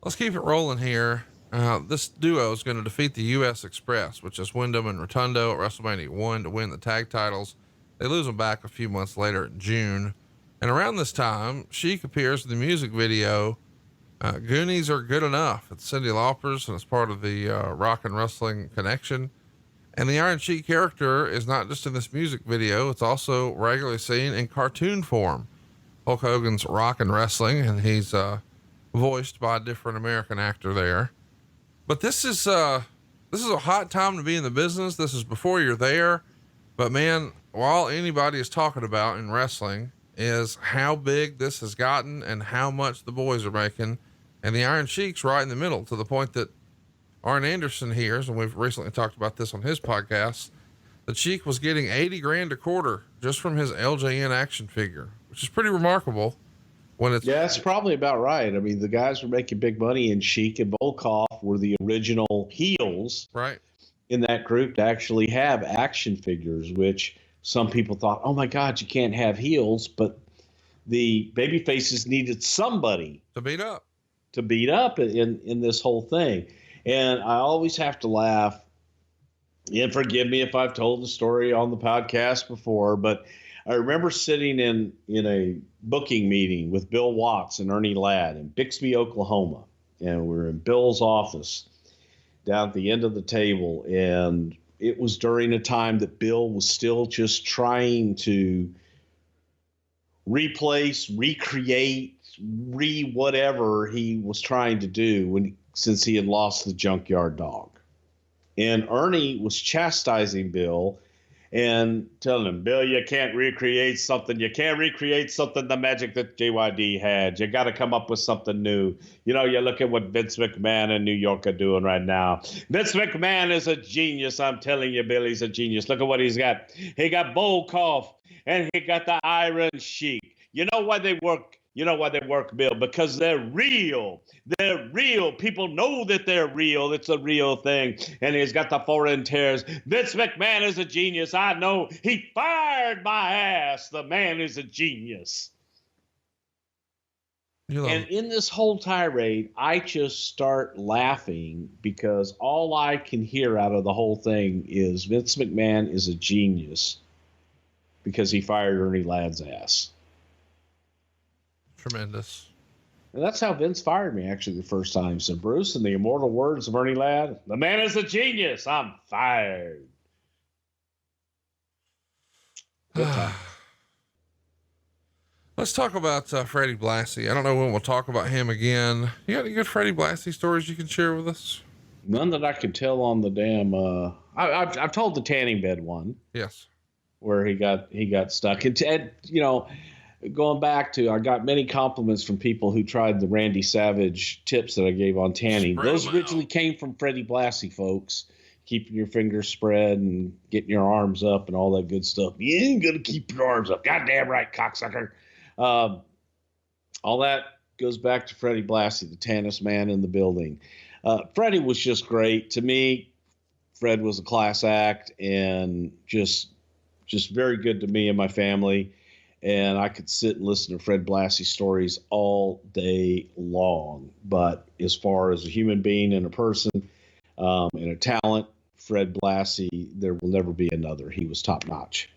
Let's keep it rolling here. This duo is going to defeat the U.S. Express, which is Wyndham and Rotundo, at WrestleMania 1 to win the tag titles. They lose them back a few months later in June. And around this time, Sheik appears in the music video, Goonies Are Good Enough. It's Cyndi Lauper's, and it's part of the Rock and Wrestling connection. And the Iron Sheik character is not just in this music video, it's also regularly seen in cartoon form. Hulk Hogan's Rock and Wrestling, and he's voiced by a different American actor there. But this is a hot time to be in the business. This is before you're there. But man, all anybody is talking about in wrestling is how big this has gotten and how much the boys are making. And the Iron Sheik's right in the middle, to the point that Arn Anderson hears, and we've recently talked about this on his podcast, that Sheik was getting $80,000 a quarter just from his LJN action figure, which is pretty remarkable. Yeah, that's probably about right. I mean, the guys were making big money, and Sheik and Volkov were the original heels, right, in that group to actually have action figures, which some people thought, oh my God, you can't have heels, but the baby faces needed somebody to beat up in this whole thing. And I always have to laugh, and forgive me if I've told the story on the podcast before, but I remember sitting in a booking meeting with Bill Watts and Ernie Ladd in Bixby, Oklahoma. And we're in Bill's office down at the end of the table. And it was during a time that Bill was still just trying to replace, recreate, whatever he was trying to do since he had lost the Junkyard Dog. And Ernie was chastising Bill and telling him, Bill, you can't recreate something. You can't recreate something, the magic that JYD had. You got to come up with something new. You look at what Vince McMahon in New York are doing right now. Vince McMahon is a genius. I'm telling you, Bill, he's a genius. Look at what he's got. He got Volkov, and he got the Iron Sheik. You know why they work? Bill? Because they're real. They're real. People know that they're real. It's a real thing. And he's got the foreign tears. Vince McMahon is a genius. I know. He fired my ass. The man is a genius. And in this whole tirade, I just start laughing because all I can hear out of the whole thing is Vince McMahon is a genius because he fired Ernie Ladd's ass. Tremendous. And that's how Vince fired me, actually, the first time. He said, Bruce, in the immortal words of Ernie Ladd, the man is a genius. I'm fired. Good time. Let's talk about Freddie Blassie. I don't know when we'll talk about him again. You got any good Freddie Blassie stories you can share with us? None that I could tell on the damn... I've told the tanning bed one. Yes. Where he got stuck. And going back to, I got many compliments from people who tried the Randy Savage tips that I gave on tanning. Those originally came from Freddie Blassie, folks. Keeping your fingers spread and getting your arms up and all that good stuff. You ain't gonna keep your arms up. Goddamn right, cocksucker. All that goes back to Freddie Blassie, the tannest man in the building. Freddie was just great. To me, Fred was a class act and just very good to me and my family. And I could sit and listen to Fred Blassie stories all day long. But as far as a human being and a person and a talent, Fred Blassie, there will never be another. He was top notch.